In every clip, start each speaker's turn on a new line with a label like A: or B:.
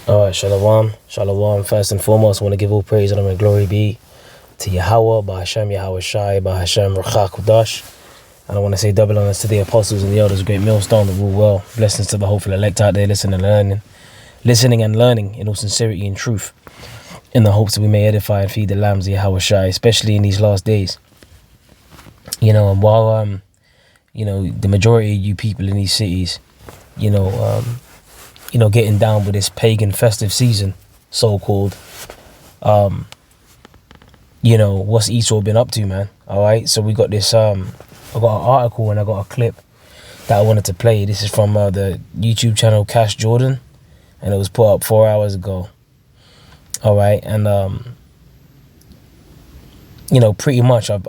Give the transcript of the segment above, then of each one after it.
A: Alright, Shalom. Shalom. First and foremost, I want to give all praise and honor and glory be to Yahweh, Bahashem, Yahweh Shai, Bahashem, Ruach Kudash. And I want to say double honors to the apostles and the elders, great millstone, that rule well. Blessings to the hopeful elect out there listening and learning in all sincerity and truth, in the hopes that we may edify and feed the lambs of Yahweh Shai, especially in these last days. And while the majority of you people in these cities, getting down with this pagan festive season, so-called. What's Esau been up to, man? All right, so we got this. I got an article and I got a clip that I wanted to play. This is from the YouTube channel Cash Jordan, and it was put up 4 hours ago. All right, and pretty much I've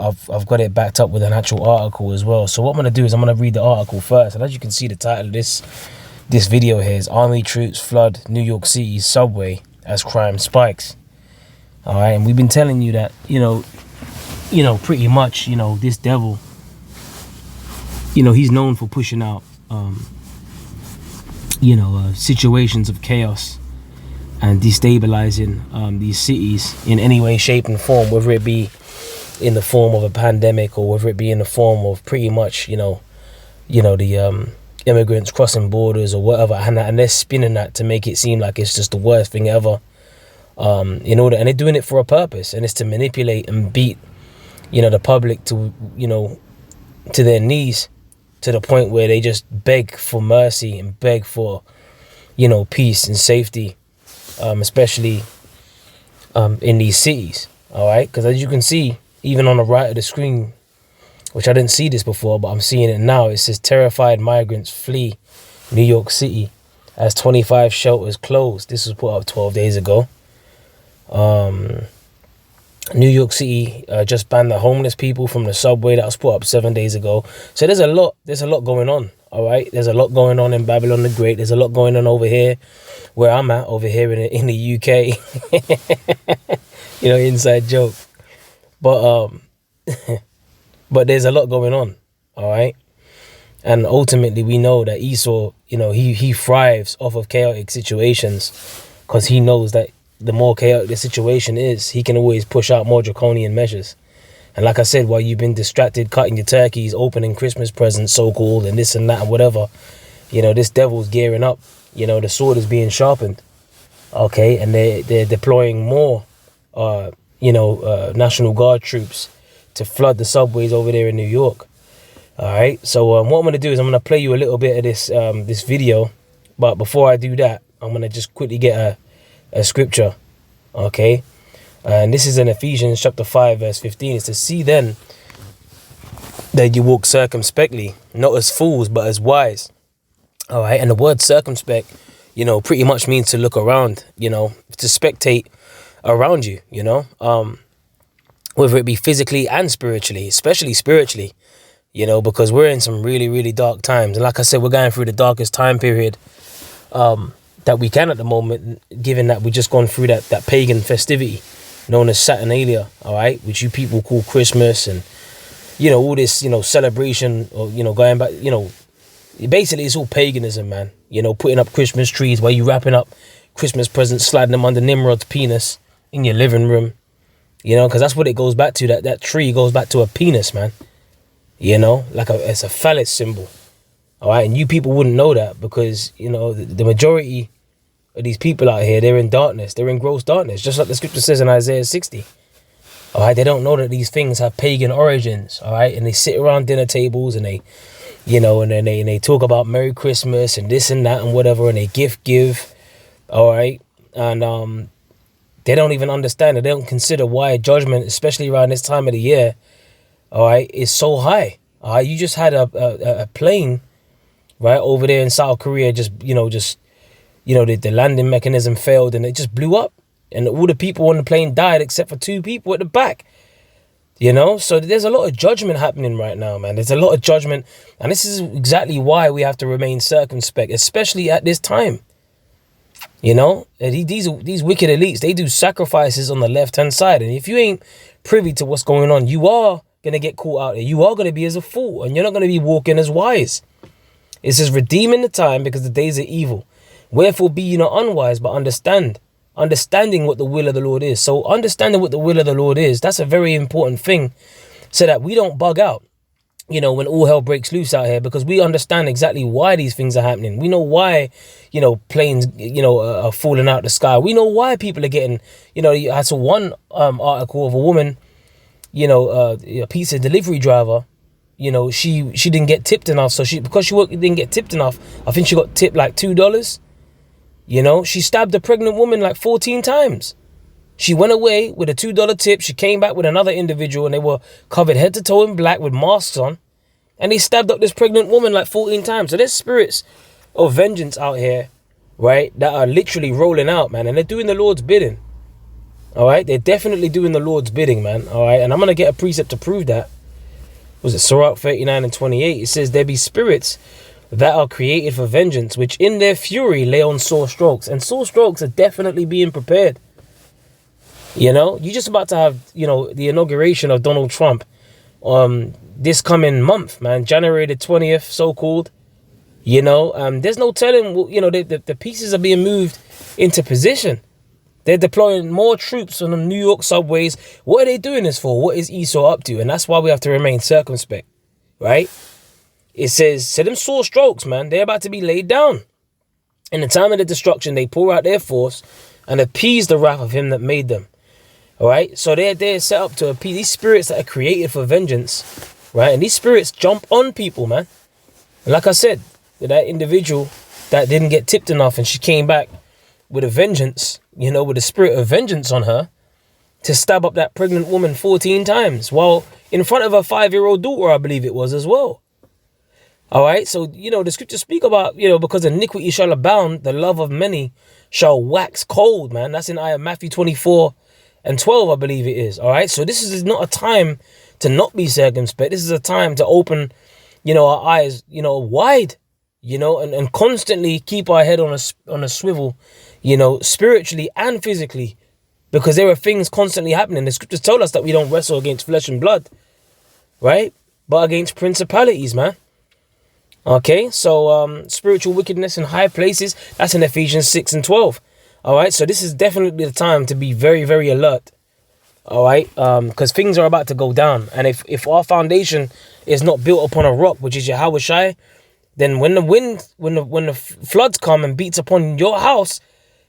A: got it backed up with an actual article as well. So what I'm gonna do is I'm gonna read the article first, and as you can see, the title of this video here is Army Troops Flood New York City's Subway as Crime Spikes. All right, and we've been telling you that, pretty much, this devil, he's known for pushing out, situations of chaos and destabilizing these cities in any way, shape, and form, whether it be in the form of a pandemic or whether it be in the form of pretty much, the immigrants crossing borders or whatever, and they're spinning that to make it seem like it's just the worst thing ever. And they're doing it for a purpose, and it's to manipulate and beat, the public to their knees, to the point where they just beg for mercy and beg for, peace and safety, especially in these cities. All right, because as you can see, even on the right of the screen, which I didn't see this before, but I'm seeing it now. It says terrified migrants flee New York City as 25 shelters closed. This was put up 12 days ago. New York City just banned the homeless people from the subway. That was put up 7 days ago. So there's a lot going on. All right, there's a lot going on in Babylon the Great. There's a lot going on over here, where I'm at, over here in the UK. Inside joke, but but there's a lot going on. All right, and ultimately we know that Esau, he thrives off of chaotic situations, because he knows that the more chaotic the situation is, he can always push out more draconian measures. And like I said, while you've been distracted cutting your turkeys, opening Christmas presents, so-called, and this and that and whatever, this devil's gearing up. The sword is being sharpened. Okay, and they're deploying more, National Guard troops to flood the subways over there in New York. All right, so what I'm going to do is I'm going to play you a little bit of this video. But before I do that, I'm going to just quickly get a scripture. Okay, and this is in Ephesians chapter 5 verse 15. It's to see then that you walk circumspectly, not as fools but as wise. All right, and the word circumspect, pretty much means to look around, to spectate around you, whether it be physically and spiritually, especially spiritually, because we're in some really, really dark times. And like I said, we're going through the darkest time period that we can at the moment, given that we just gone through that pagan festivity known as Saturnalia, all right, which you people call Christmas, and, all this, celebration, or, going back, basically it's all paganism, man. Putting up Christmas trees while you wrapping up Christmas presents, sliding them under Nimrod's penis in your living room, because that's what it goes back to. That tree goes back to a penis, man. It's a phallus symbol. All right, and you people wouldn't know that because, the majority of these people out here, they're in darkness. They're in gross darkness, just like the scripture says in Isaiah 60. All right, they don't know that these things have pagan origins. All right, and they sit around dinner tables and they, and then they talk about Merry Christmas and this and that and whatever, and they give. All right, and they don't even understand it. They don't consider why judgment, especially around this time of the year, all right, is so high. All right, you just had a plane, right, over there in South Korea, the landing mechanism failed and it just blew up, and all the people on the plane died except for 2 people at the back. So there's a lot of judgment happening right now, man. There's a lot of judgment, and this is exactly why we have to remain circumspect, especially at this time. These wicked elites, they do sacrifices on the left-hand side, and if you ain't privy to what's going on, you are gonna get caught out there. You are gonna be as a fool, and you're not gonna be walking as wise. It says, redeeming the time because the days are evil. Wherefore be ye not unwise, but understanding what the will of the Lord is. So understanding what the will of the Lord is, that's a very important thing, so that we don't bug out, you know, when all hell breaks loose out here, because we understand exactly why these things are happening. We know why, you know, planes, you know, are falling out the sky. We know why people are getting, you know, I saw one article of a woman, you know, a pizza delivery driver. You know, she didn't get tipped enough, so because she didn't get tipped enough, I think she got tipped like $2. You know, she stabbed a pregnant woman like 14 times. She went away with a $2 tip. She came back with another individual, and they were covered head to toe in black with masks on, and they stabbed up this pregnant woman like 14 times. So there's spirits of vengeance out here, right, that are literally rolling out, man, and they're doing the Lord's bidding. All right, they're definitely doing the Lord's bidding, man. All right, and I'm gonna get a precept to prove that. Was it Sirach 39:28? It says, there be spirits that are created for vengeance, which in their fury lay on sore strokes. And sore strokes are definitely being prepared. You know, you're just about to have, you know, the inauguration of Donald Trump this coming month, man, January the 20th, so-called. You know, there's no telling, you know, the pieces are being moved into position. They're deploying more troops on the New York subways. What are they doing this for? What is Esau up to? And that's why we have to remain circumspect, right? It says, so them sore strokes, man, they're about to be laid down. In the time of the destruction, they pour out their force and appease the wrath of him that made them. All right, so they're set up to appease these spirits that are created for vengeance, right? And these spirits jump on people, man. And like I said, with that individual that didn't get tipped enough, and she came back with a vengeance, you know, with a spirit of vengeance on her, to stab up that pregnant woman 14 times, while in front of her 5-year-old daughter, I believe it was as well. All right, so, you know, the scriptures speak about, you know, because iniquity shall abound, the love of many shall wax cold, man. That's in Matthew 24:12, I believe it is. All right, so this is not a time to not be circumspect. This is a time to open, you know, our eyes, you know, wide, you know, and constantly keep our head on a swivel, you know, spiritually and physically, because there are things constantly happening. The scriptures tell us that we don't wrestle against flesh and blood, right, but against principalities, man. Okay, so spiritual wickedness in high places, that's in Ephesians 6:12. All right, so this is definitely the time to be very, very alert. All right, because things are about to go down, and if our foundation is not built upon a rock, which is Yahweh Shai, then when the floods come and beats upon your house,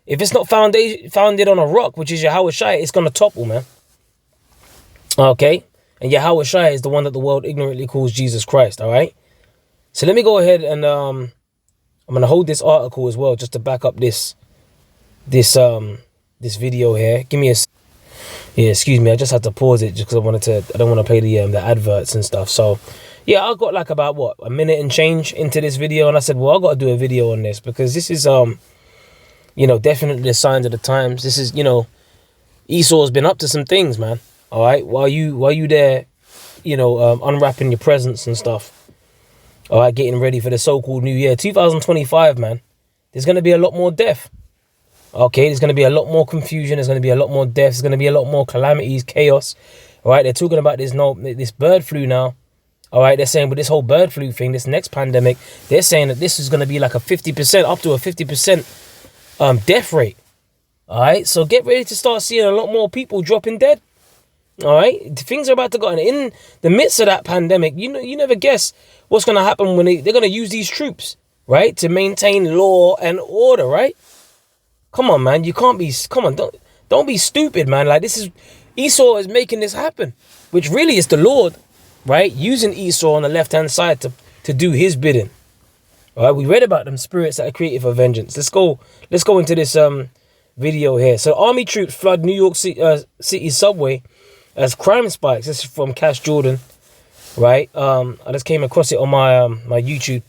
A: if it's not founded on a rock, which is Yahweh Shai, it's gonna topple, man. Okay, and Yahweh Shai is the one that the world ignorantly calls Jesus Christ. All right. So let me go ahead and I'm gonna hold this article as well, just to back up this video here. Give me excuse me, I just had to pause it just because I don't want to play the adverts and stuff. So yeah, I got like about a minute and change into this video, and I said, well, I got to do a video on this, because this is you know, definitely the signs of the times. This is, you know, Esau's been up to some things, man. All right, while you there, you know, unwrapping your presents and stuff. All right, getting ready for the so-called new year, 2025, man. There's going to be a lot more death. Okay, there's going to be a lot more confusion. There's going to be a lot more death. There's going to be a lot more calamities, chaos. All right, they're talking about this bird flu now. All right, they're saying with this whole bird flu thing, this next pandemic, they're saying that this is going to be like a 50%, up to a 50% death rate. All right, so get ready to start seeing a lot more people dropping dead. All right, things are about to go, and in the midst of that pandemic, you know, you never guess what's going to happen when they're going to use these troops, right, to maintain law and order, right? Come on, man, don't be stupid, man. Like, Esau is making this happen, which really is the Lord, right, using Esau on the left-hand side to do his bidding. All right, we read about them spirits that are created for vengeance. Let's go into this video here. So army troops flood New York City subway as crime spikes. This is from Cash Jordan, right? I just came across it on my my YouTube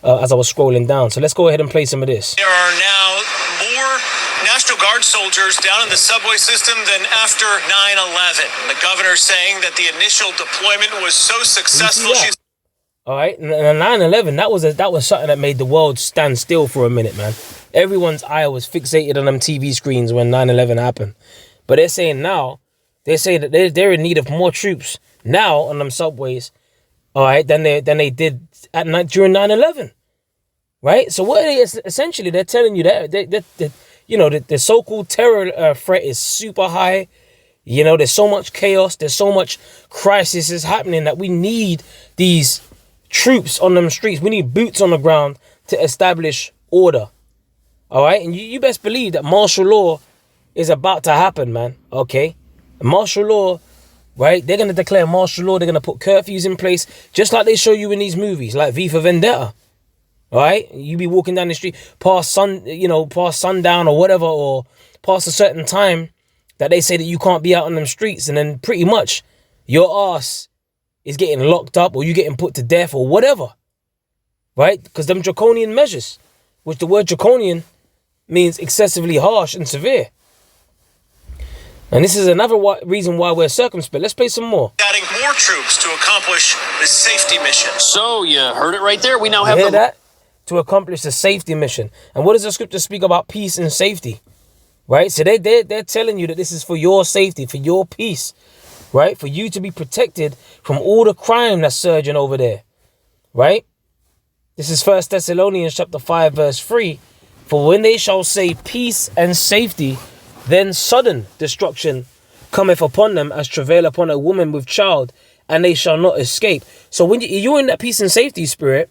A: as I was scrolling down. So let's go ahead and play some of this.
B: There are now more National Guard soldiers down in the subway system than after 9/11. The governor saying that the initial deployment was so successful.
A: All right, and 9/11, that was something that made the world stand still for a minute, man. Everyone's eye was fixated on them TV screens when 9/11 happened. But they're saying that they're in need of more troops now on them subways, all right, than they did at night during 9/11. right? So what are they essentially? They're telling you that the so-called terror threat is super high. You know, there's so much chaos, there's so much crisis is happening that we need these troops on them streets. We need boots on the ground to establish order. All right, and you best believe that martial law is about to happen, man. Okay, martial law. Right, they're gonna declare martial law. They're gonna put curfews in place, just like they show you in these movies, like V for Vendetta. All right, you be walking down the street past sundown or whatever, or past a certain time that they say that you can't be out on them streets, and then pretty much your ass is getting locked up or you getting put to death or whatever. Right, because them draconian measures, which the word draconian means excessively harsh and severe. And this is another reason why we're circumspect. Let's play some more.
B: Adding more troops to accomplish the safety mission.
C: So, you heard it right there. We now have
A: hear that? To accomplish the safety mission. And what does the scripture speak about? Peace and safety. Right? So they're telling you that this is for your safety, for your peace. Right? For you to be protected from all the crime that's surging over there. Right? This is 1 Thessalonians chapter 5 verse 3. For when they shall say peace and safety, then sudden destruction cometh upon them as travail upon a woman with child, and they shall not escape. So when you're in that peace and safety spirit,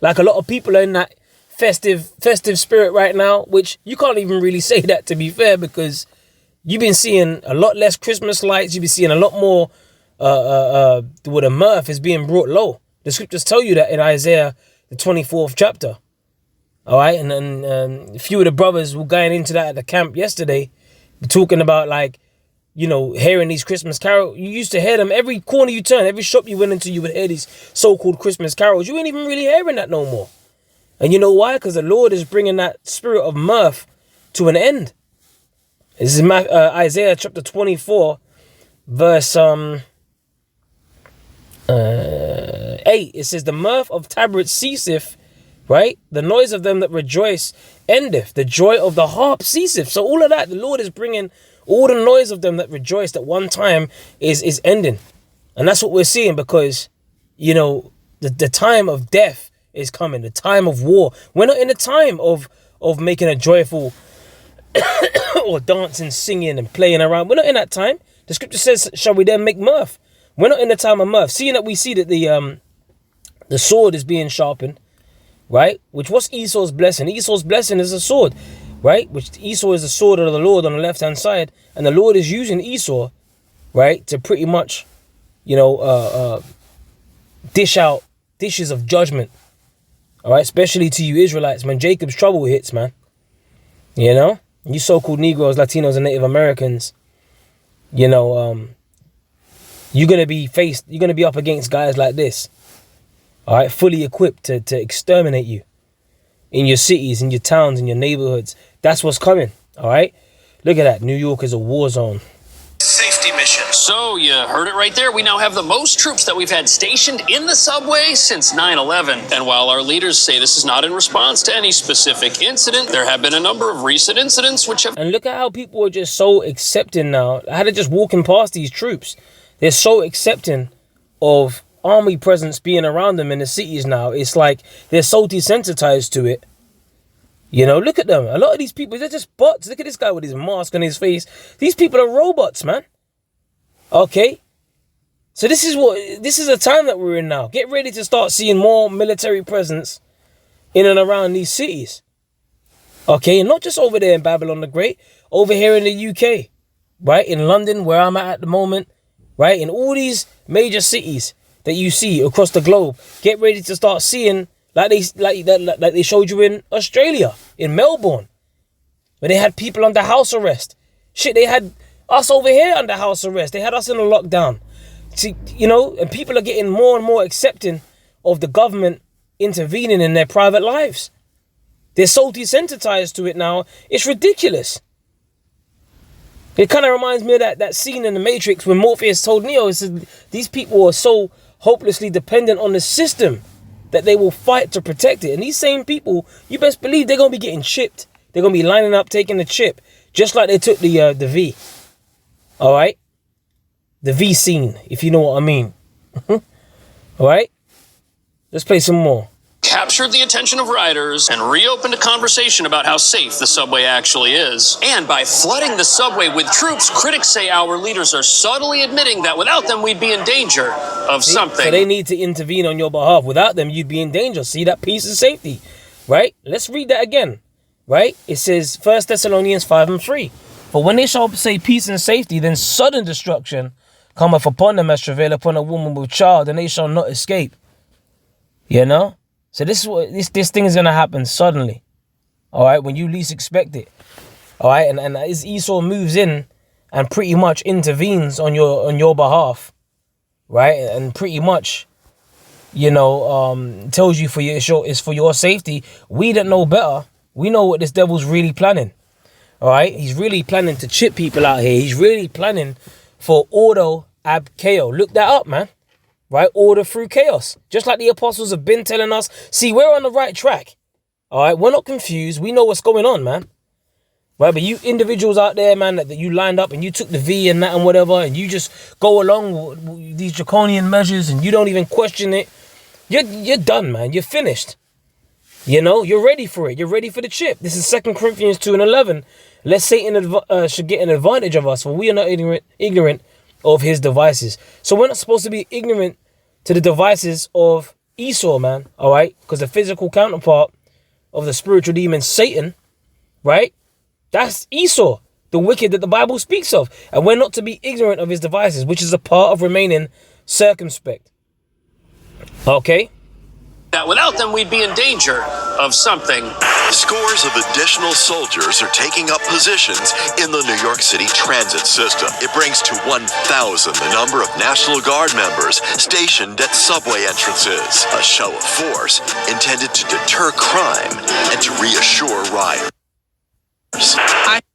A: like a lot of people are in that festive spirit right now, which you can't even really say that, to be fair, because you've been seeing a lot less Christmas lights. You've been seeing a lot more where the mirth is being brought low. The scriptures tell you that in Isaiah, the 24th chapter. All right, and then a few of the brothers were going into that at the camp yesterday, talking about, like, you know, hearing these Christmas carols. You used to hear them every corner you turn, every shop you went into, you would hear these so-called Christmas carols. You ain't even really hearing that no more. And you know why? Because the Lord is bringing that spirit of mirth to an end. This is Isaiah chapter 24, verse 8. It says, the mirth of Tabret ceaseth, right? The noise of them that rejoice endeth. The joy of the harp ceaseth. So all of that, the Lord is bringing all the noise of them that rejoiced at one time is ending. And that's what we're seeing, because, you know, the time of death is coming. The time of war. We're not in a time of making a joyful or dancing, singing and playing around. We're not in that time. The scripture says, shall we then make mirth? We're not in the time of mirth. Seeing that we see that the sword is being sharpened, right? Which was Esau's blessing. Esau's blessing is a sword, right? Which Esau is the sword of the Lord on the left-hand side. And the Lord is using Esau, right, to pretty much, you know, dish out dishes of judgment. All right, especially to you Israelites, when Jacob's trouble hits, man. You know, you so-called Negroes, Latinos, and Native Americans, you know, you're going to be up against guys like this. All right, fully equipped to exterminate you in your cities, in your towns, in your neighborhoods. That's what's coming. All right, look at that. New York is a war zone.
B: Safety mission.
C: So, you heard it right there. We now have the most troops that we've had stationed in the subway since 9/11. And while our leaders say this is not in response to any specific incident, there have been a number of recent incidents which have...
A: And look at how people are just so accepting now. How they're just walking past these troops. They're so accepting of army presence being around them in the cities now. It's like they're so desensitized to it. You know, look at them. A lot of these people, they're just bots. Look at this guy with his mask on his face. These people are robots, man. Okay? So this is a time that we're in now. Get ready to start seeing more military presence in and around these cities. Okay? And not just over there in Babylon the Great. Over here in the UK. Right? In London, where I'm at the moment. Right? In all these major cities that you see across the globe. Get ready to start seeing like they showed you in Australia, in Melbourne, where they had people under house arrest. Shit, they had us over here under house arrest. They had us in a lockdown. See, you know, and people are getting more and more accepting of the government intervening in their private lives. They're so desensitized to it now. It's ridiculous. It kind of reminds me of that scene in The Matrix when Morpheus told Neo, he said, these people are so hopelessly dependent on the system that they will fight to protect it. And these same people, you best believe they're going to be getting chipped. They're going to be lining up, taking the chip. Just like they took the V. All right? The V scene, if you know what I mean. All right? Let's play some more.
C: captured the attention of riders and reopened a conversation about how safe the subway actually is. And by flooding the subway with troops, critics say our leaders are subtly admitting that without them, we'd be in danger of something.
A: So they need to intervene on your behalf. Without them, you'd be in danger. See that peace and safety, right? Let's read that again, right? It says 1 Thessalonians 5:3. For when they shall say peace and safety, then sudden destruction cometh upon them as travail upon a woman with child, and they shall not escape. You know? So this is what this thing is gonna happen suddenly. All right, when you least expect it. All right, and as Esau moves in and pretty much intervenes on your behalf, right, and pretty much, tells you it's for your safety. We that know better, we know what this devil's really planning. All right, he's really planning to chip people out here. He's really planning for order ab chaos. Look that up, man. Right, order through chaos. Just like the apostles have been telling us. See, we're on the right track. All right, we're not confused. We know what's going on, man. Right, but you individuals out there, man, that you lined up and you took the V and that and whatever, and you just go along with these draconian measures and you don't even question it. You're done, man. You're finished. You're ready for it. You're ready for the chip. This is 2 Corinthians 2:11. Lest Satan should get an advantage of us, for we are not ignorant of his devices. So we're not supposed to be ignorant to the devices of Esau, man. All right, because the physical counterpart of the spiritual demon Satan, right? That's Esau, the wicked that the Bible speaks of. And we're not to be ignorant of his devices, which is a part of remaining circumspect. Okay?
C: That without them, we'd be in danger of something.
D: Scores of additional soldiers are taking up positions in the New York City transit system. It brings to 1,000 the number of National Guard members stationed at subway entrances. A show of force intended to deter crime and to reassure riders.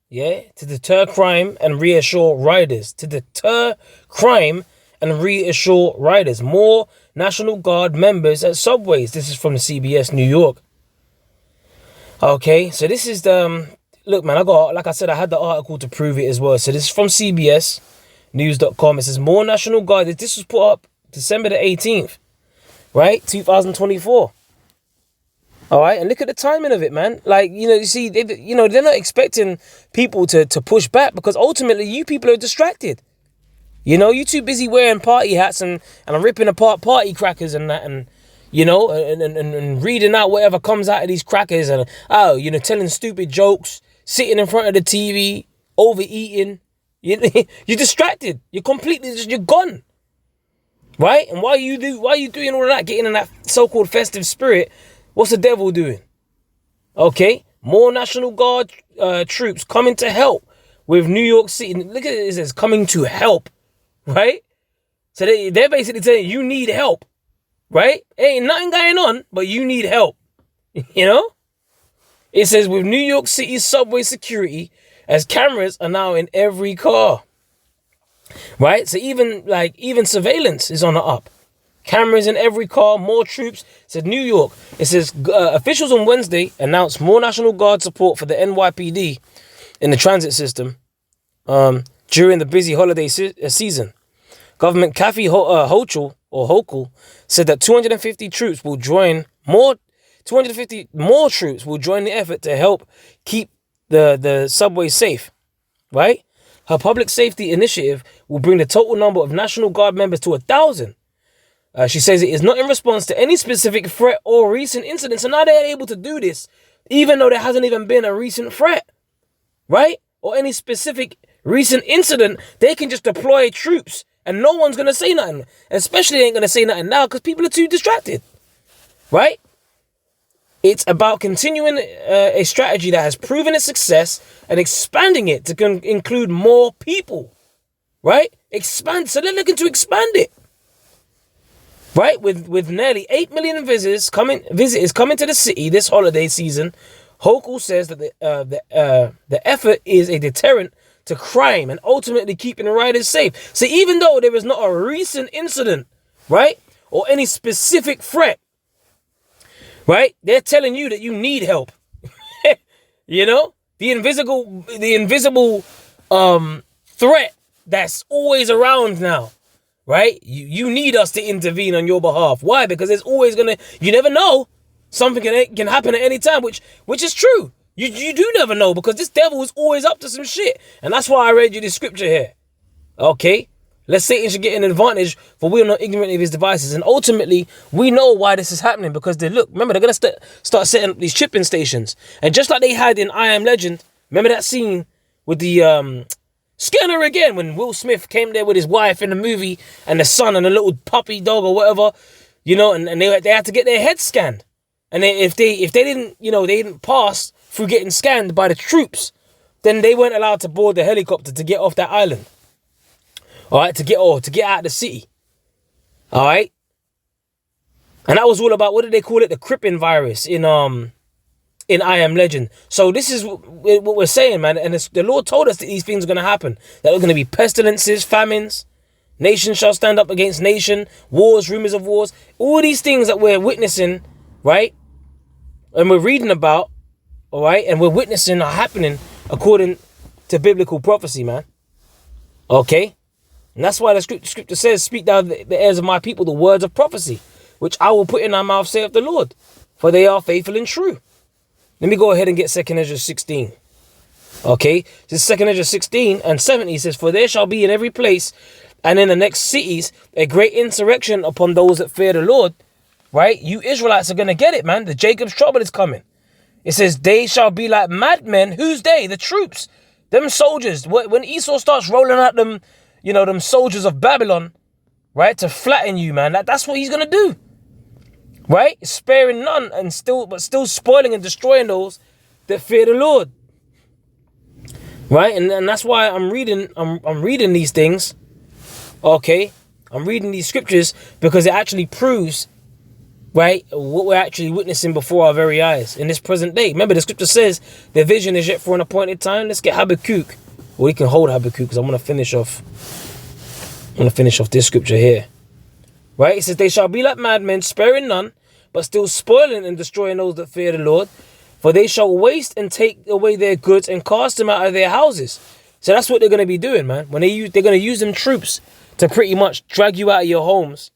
A: Yeah, to deter crime and reassure riders. To deter crime and reassure riders. More National Guard members at subways. This is from the CBS New York. Okay, so this is the... Look, man, like I said, I had the article to prove it as well. So this is from CBSnews.com. It says more National Guard. This was put up December the 18th, right? 2024. All right, and look at the timing of it, man. Like, you see, they're not expecting people to push back because ultimately you people are distracted. You too busy wearing party hats and ripping apart party crackers and that and reading out whatever comes out of these crackers and, telling stupid jokes, sitting in front of the TV, overeating. You're distracted. You're completely you're gone. Right? And while you doing all of that, getting in that so-called festive spirit, what's the devil doing? Okay? More National Guard troops coming to help with New York City. Look at it, it says coming to help. Right? So they're basically saying you need help. Right? Ain't nothing going on, but you need help. It says with New York City subway security, as cameras are now in every car. Right? So even surveillance is on the up. Cameras in every car, more troops. It says New York. It says officials on Wednesday announced more National Guard support for the NYPD in the transit system during the busy holiday season. Government Kathy Hochul said that 250 more troops will join the effort to help keep the subway safe, right? Her public safety initiative will bring the total number of National Guard members to 1,000. She says it is not in response to any specific threat or recent incidents. And now they're able to do this, even though there hasn't even been a recent threat, right? Or any specific recent incident. They can just deploy troops and no one's going to say nothing. Especially ain't going to say nothing now because people are too distracted, right? It's about continuing a strategy that has proven its success and expanding it to include more people, right? Expand. So they're looking to expand it. Right, with nearly 8 million visitors coming to the city this holiday season, Hochul says that the effort is a deterrent to crime and ultimately keeping the riders safe. So even though there is not a recent incident, right, or any specific threat, right, they're telling you that you need help. The invisible threat that's always around now. Right? You need us to intervene on your behalf. Why? Because there's always you never know. Something can happen at any time, which is true. You do never know, because this devil is always up to some shit. And that's why I read you this scripture here. Okay? Lest Satan should get an advantage, for we are not ignorant of his devices. And ultimately, we know why this is happening, because remember, they're going to start setting up these chipping stations. And just like they had in I Am Legend, remember that scene with the scanner again, when Will Smith came there with his wife in the movie, and the son and the little puppy dog or whatever, and they had to get their heads scanned. And if they didn't, they didn't pass through getting scanned by the troops, then they weren't allowed to board the helicopter to get off that island. All right, to get out of the city. All right. And that was all about, what did they call it? The Crippen virus in I Am Legend. So this is what we're saying, man. And the Lord told us that these things are going to happen. That there are going to be pestilences, famines. Nation shall stand up against nation. Wars, rumors of wars. All these things that we're witnessing, right? And we're reading about, all right? And we're witnessing are happening according to biblical prophecy, man. Okay? And that's why the scripture says, speak thou the ears of my people the words of prophecy, which I will put in thy mouth, saith the Lord, for they are faithful and true. Let me go ahead and get 2 Ezra 16. Okay, this is 2 Ezra 16 and 70 says, for there shall be in every place and in the next cities a great insurrection upon those that fear the Lord. Right? You Israelites are going to get it, man. The Jacob's trouble is coming. It says, they shall be like madmen. Who's they? The troops. Them soldiers. When Esau starts rolling out them, them soldiers of Babylon, right, to flatten you, man. That's what he's going to do. Right? Sparing none, but still spoiling and destroying those that fear the Lord. Right? And that's why I'm reading these things. Okay? I'm reading these scriptures because it actually proves, right, what we're actually witnessing before our very eyes in this present day. Remember, the scripture says the vision is yet for an appointed time. Let's get Habakkuk. Well, we can hold Habakkuk because I'm going to finish off this scripture here. Right? It says, they shall be like madmen, sparing none, but still spoiling and destroying those that fear the Lord. For they shall waste and take away their goods and cast them out of their houses. So that's what they're going to be doing, man. They're going to use them troops to pretty much drag you out of your homes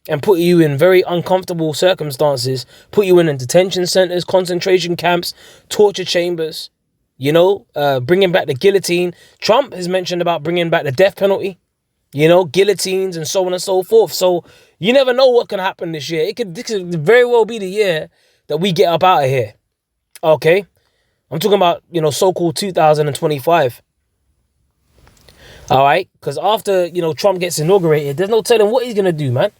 A: and put you in very uncomfortable circumstances, put you in detention centers, concentration camps, torture chambers, bringing back the guillotine. Trump has mentioned about bringing back the death penalty, guillotines and so on and so forth. So you never know what can happen this year. This could very well be the year that we get up out of here. Okay? I'm talking about, so-called 2025. All right? Because after, Trump gets inaugurated, there's no telling what he's going to do, man.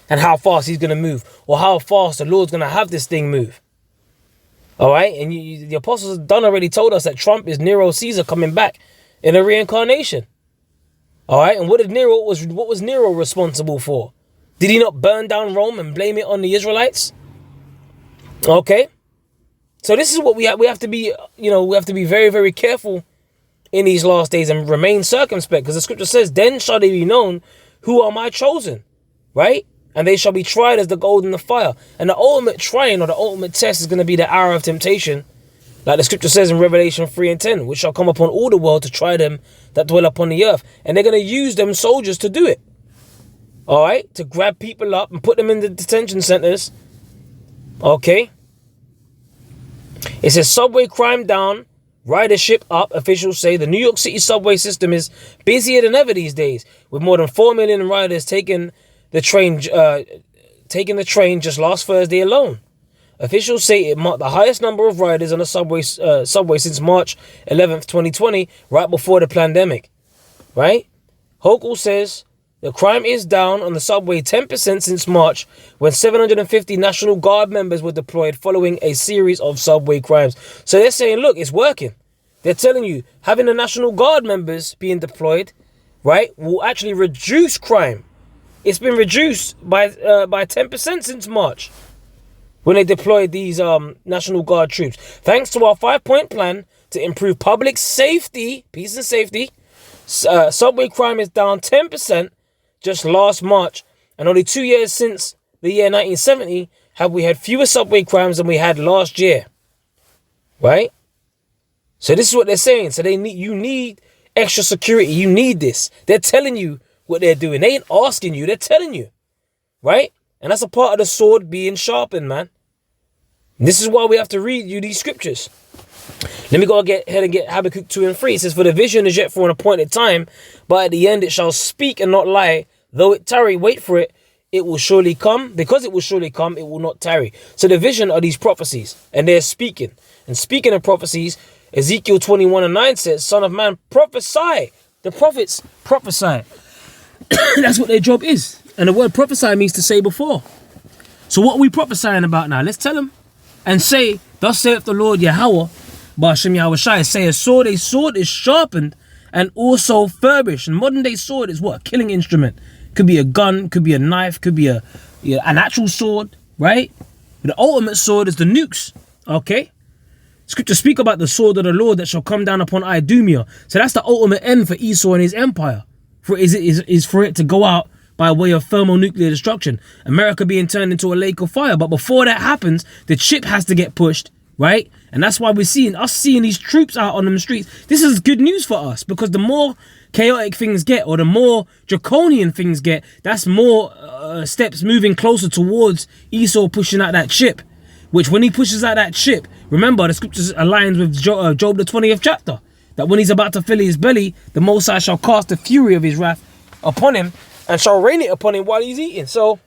A: And how fast he's going to move. Or how fast the Lord's going to have this thing move. All right? And the apostles done already told us that Trump is Nero Caesar coming back in a reincarnation. All right? And what was Nero responsible for? Did he not burn down Rome and blame it on the Israelites? Okay? So this is what we have to be, we have to be very, very careful in these last days and remain circumspect, because the scripture says, then shall they be known who are my chosen, right? And they shall be tried as the gold in the fire. And the ultimate trying, or the ultimate test, is going to be the hour of temptation, like the scripture says in Revelation 3:10, which shall come upon all the world to try them that dwell upon the earth. And they're going to use them soldiers to do it. All right? To grab people up and put them in the detention centers. Okay? It says subway crime down, ridership up. Officials say the New York City subway system is busier than ever these days, with more than 4 million riders taking the train just last Thursday alone. Officials say it marked the highest number of riders on the subway since March 11th, 2020, right before the pandemic. Right? Hochul says the crime is down on the subway 10% since March, when 750 National Guard members were deployed following a series of subway crimes. So they're saying, look, it's working. They're telling you having the National Guard members being deployed, right, will actually reduce crime. It's been reduced by 10% since March, when they deployed these National Guard troops. Thanks to our 5-point plan to improve public safety, peace and safety, subway crime is down 10% just last March, and only 2 years since the year 1970 have we had fewer subway crimes than we had last year. Right? So this is what they're saying. So you need extra security. You need this. They're telling you what they're doing. They ain't asking you. They're telling you. Right? And that's a part of the sword being sharpened, man. This is why we have to read you these scriptures. Let me go ahead and get Habakkuk 2 and 3. It says, for the vision is yet for an appointed time, but at the end it shall speak and not lie. Though it tarry, wait for it. It will surely come. Because it will surely come, it will not tarry. So the vision are these prophecies, and they're speaking. And speaking of prophecies, Ezekiel 21 and 9 says, son of man, prophesy. The prophets prophesy. That's what their job is. And the word prophesy means to say before. So what are we prophesying about now? Let's tell them. And say, thus saith the Lord Yahweh, Ba'ashem Yahushai, say a sword is sharpened and also furbished. And modern day sword is what? A killing instrument. Could be a gun, could be a knife, could be an actual sword, right? The ultimate sword is the nukes, okay? Scripture speak about the sword of the Lord that shall come down upon Idumea. So that's the ultimate end for Esau and his empire. Is for it to go out by way of thermonuclear destruction. America being turned into a lake of fire. But before that happens, the chip has to get pushed, right? And that's why we're seeing these troops out on the streets. This is good news for us, because the more chaotic things get, or the more draconian things get, that's more steps moving closer towards Esau pushing out that chip. Which when he pushes out that chip, remember the scriptures aligns with Job the 20th chapter. That when he's about to fill his belly, the Most High shall cast the fury of his wrath upon him and shall rain it upon him while he's eating. So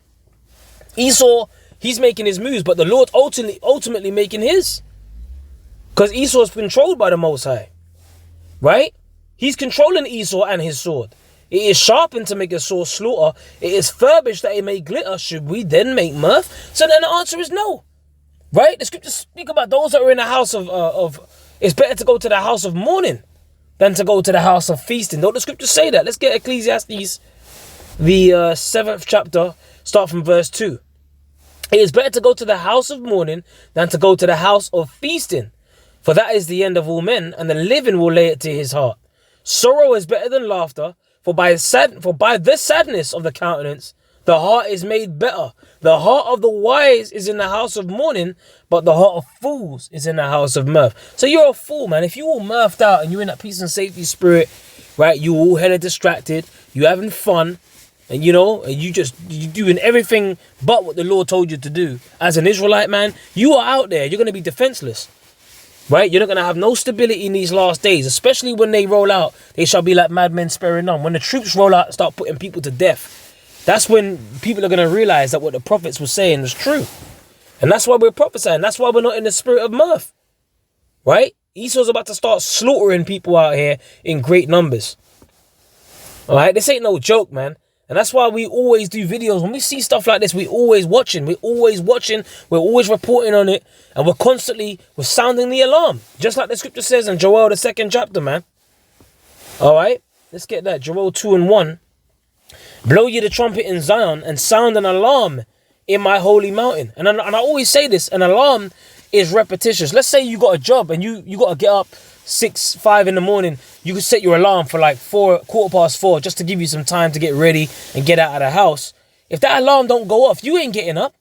A: Esau, he's making his moves, but the Lord ultimately making his. Because Esau's controlled by the Most High. Right? He's controlling Esau and his sword. It is sharpened to make a sore slaughter. It is furbished that it may glitter. Should we then make mirth? So then the answer is no. Right? The scriptures speak about those that are in the house of it's better to go to the house of mourning than to go to the house of feasting. Don't the scriptures say that? Let's get Ecclesiastes, the 7th chapter, start from verse 2. It is better to go to the house of mourning than to go to the house of feasting. For that is the end of all men, and the living will lay it to his heart. Sorrow is better than laughter, for by the sadness of the countenance, the heart is made better. The heart of the wise is in the house of mourning, but the heart of fools is in the house of mirth. So you're a fool, man. If you all mirthed out and you're in that peace and safety spirit, right? You all hella distracted, you having fun, and you doing everything but what the Lord told you to do. As an Israelite, man, you are out there. You're going to be defenseless. Right? You're not going to have no stability in these last days, especially when they roll out. They shall be like madmen sparing none. When the troops roll out and start putting people to death, that's when people are going to realize that what the prophets were saying was true. And that's why we're prophesying. That's why we're not in the spirit of mirth. Right? Esau's about to start slaughtering people out here in great numbers. All right? This ain't no joke, man. And that's why we always do videos. When we see stuff like this, we're always watching. We're always reporting on it. And we're sounding the alarm. Just like the scripture says in Joel, the 2nd chapter, man. All right? Let's get that. Joel 2 and 1. Blow ye the trumpet in Zion and sound an alarm in my holy mountain. And I always say this, an alarm is repetitious. Let's say you got a job and you got to get up 5 in the morning. You could set your alarm for like 4:15 just to give you some time to get ready and get out of the house. If that alarm don't go off, you ain't getting up.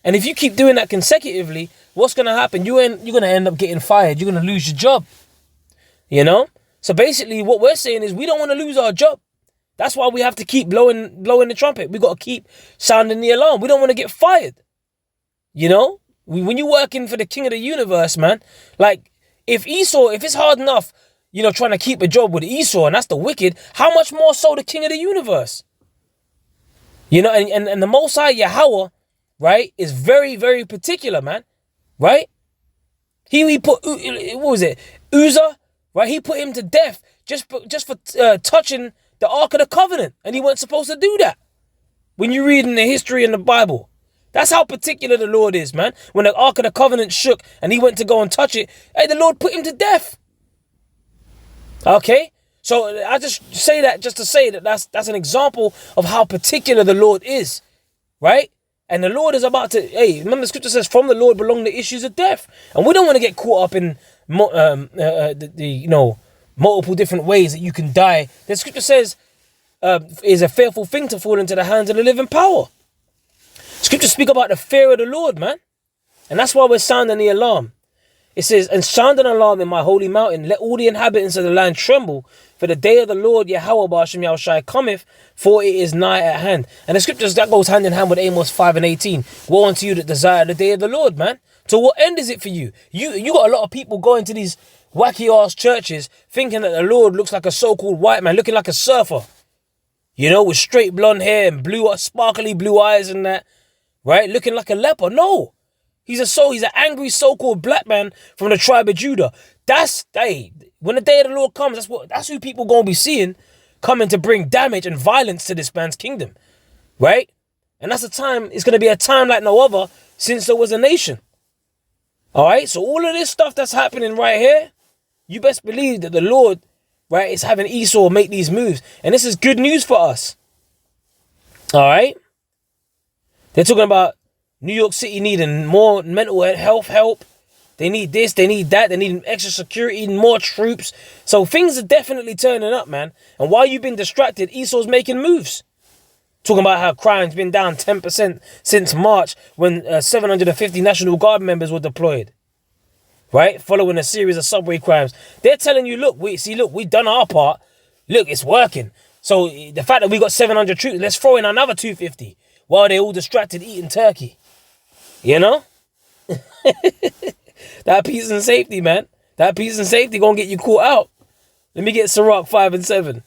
A: And if you keep doing that consecutively, what's going to happen? You're going to end up getting fired. You're going to lose your job. You know? So basically what we're saying is we don't want to lose our job. That's why we have to keep blowing the trumpet. We got to keep sounding the alarm. We don't want to get fired. You know? When you're working for the king of the universe, man, like if it's hard enough, trying to keep a job with Esau, and that's the wicked, how much more so the king of the universe? And the Most High Yahweh, right, is very, very particular, man. Right? He put, what was it? Uzzah, right? He put him to death just for touching the Ark of the Covenant. And he wasn't supposed to do that. When you read in the history in the Bible. That's how particular the Lord is, man. When the Ark of the Covenant shook and he went to go and touch it, hey, the Lord put him to death. Okay? So I just say that just to say that that's an example of how particular the Lord is. Right? And the Lord is about to, remember the scripture says, from the Lord belong the issues of death. And we don't want to get caught up in multiple different ways that you can die. The scripture says, is a fearful thing to fall into the hands of the living power. Scriptures speak about the fear of the Lord, man. And that's why we're sounding the alarm. It says, and sound an alarm in my holy mountain. Let all the inhabitants of the land tremble. For the day of the Lord Yahweh Ba'ashem Yahushai cometh, for it is nigh at hand. And the scriptures, that goes hand in hand with Amos 5 and 18. Woe unto you that desire the day of the Lord, man. To what end is it for you? You got a lot of people going to these wacky ass churches thinking that the Lord looks like a so-called white man, looking like a surfer. You know, with straight blonde hair and sparkly blue eyes and that, right? Looking like a leper. No. He's an angry so-called black man from the tribe of Judah. When the day of the Lord comes, that's who people gonna be seeing coming to bring damage and violence to this man's kingdom. Right? And that's it's gonna be a time like no other since there was a nation. Alright, so all of this stuff that's happening right here, you best believe that the Lord, right, is having Esau make these moves. And this is good news for us. Alright? They're talking about New York City needing more mental health help. They need this, they need that, they need extra security, more troops. So things are definitely turning up, man. And while you've been distracted, Esau's making moves. Talking about how crime's been down 10% since March when 750 National Guard members were deployed. Right? Following a series of subway crimes. They're telling you, look, we've done our part. Look, it's working. So the fact that we got 700 troops, let's throw in another 250 while they're all distracted eating turkey. You know? That peace and safety, man. That peace and safety gonna get you caught out. Let me get Sirach 5 and 7.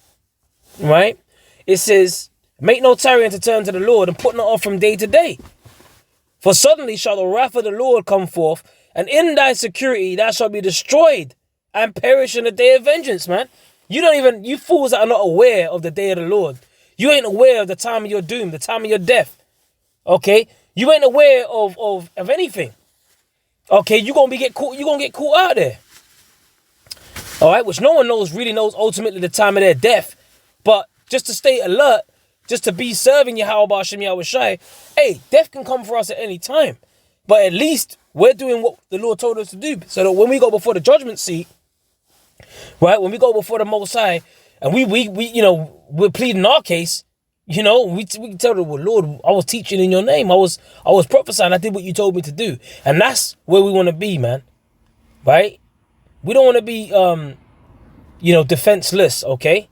A: Right? It says, make no tarrying to turn to the Lord and put not off from day to day. For suddenly shall the wrath of the Lord come forth, and in thy security thou shalt be destroyed and perish in the day of vengeance, man. You fools that are not aware of the day of the Lord. You ain't aware of the time of your doom, the time of your death. Okay? You ain't aware of anything. Okay, you're gonna get caught out there. Alright, which no one really knows ultimately the time of their death. But just to stay alert, just to be serving Yahweh Hashem Yahweh Shai, hey, death can come for us at any time. But at least we're doing what the Lord told us to do. So that when we go before the judgment seat, right, when we go before the Most High, and we're pleading our case, we can tell them, well, Lord, I was teaching in your name. I was prophesying. I did what you told me to do. And that's where we want to be, man. Right? We don't want to be, defenseless, okay?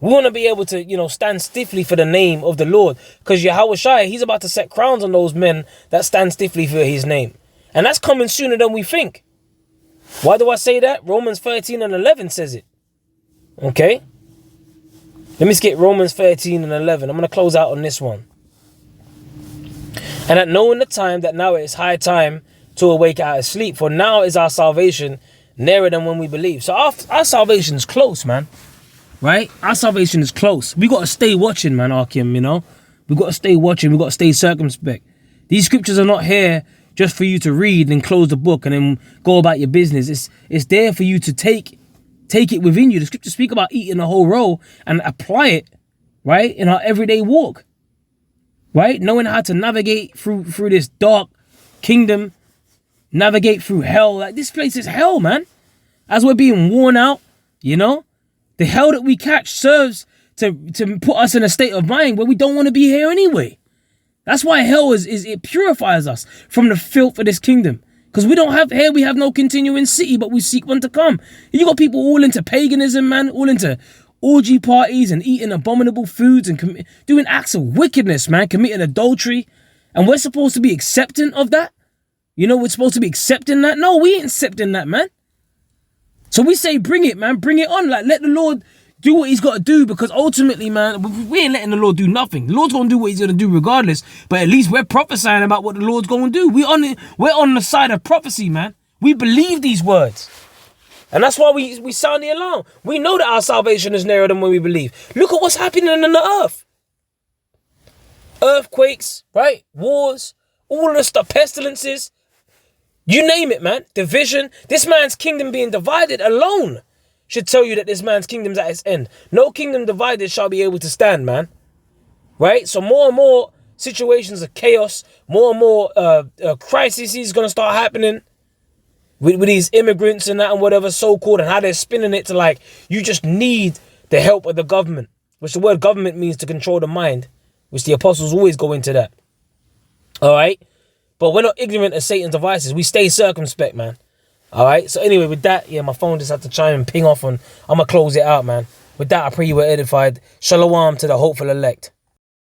A: We want to be able to, stand stiffly for the name of the Lord. Because Yahweh Shai, he's about to set crowns on those men that stand stiffly for his name. And that's coming sooner than we think. Why do I say that? Romans 13 and 11 says it. Okay? Let me skip Romans 13 and 11. I'm going to close out on this one. And at knowing the time that now it is high time to awake out of sleep, for now is our salvation nearer than when we believe. So our salvation is close, man. Right? Our salvation is close. We got to stay watching, man, Arkim, We got to stay watching. We got to stay circumspect. These scriptures are not here just for you to read and close the book and then go about your business. It's there for you to take it within you. The scriptures speak about eating a whole roll and apply it, right, in our everyday walk, right? Knowing how to navigate through this dark kingdom, navigate through hell. Like, this place is hell, man. As we're being worn out, the hell that we catch serves to put us in a state of mind where we don't want to be here anyway. That's why hell it purifies us from the filth of this kingdom. Because we have no continuing city, but we seek one to come. You got people all into paganism, man, all into orgy parties and eating abominable foods and doing acts of wickedness, man, committing adultery. And we're supposed to be accepting of that? We're supposed to be accepting that? No, we ain't accepting that, man. So we say, bring it, man, bring it on. Like, let the Lord do what he's got to do, because ultimately, man, we ain't letting the Lord do nothing. The Lord's going to do what he's going to do regardless, but at least we're prophesying about what the Lord's going to do. We're on the side of prophecy, man. We believe these words. And that's why we sound the alarm. We know that our salvation is nearer than when we believe. Look at what's happening on the earth. Earthquakes, right? Wars, all of the stuff, pestilences. You name it, man. Division. This man's kingdom being divided alone should tell you that this man's kingdom's at its end. No kingdom divided shall be able to stand, man. Right? So more and more situations of chaos, more and more crises is going to start happening with these immigrants and that and whatever so-called, and how they're spinning it to like, you just need the help of the government, which the word government means to control the mind, which the apostles always go into that. All right? But we're not ignorant of Satan's devices. We stay circumspect, man. All right. So anyway, with that, my phone just had to chime and ping off, and I'm going to close it out, man. With that, I pray you were edified. Shalom to the hopeful elect.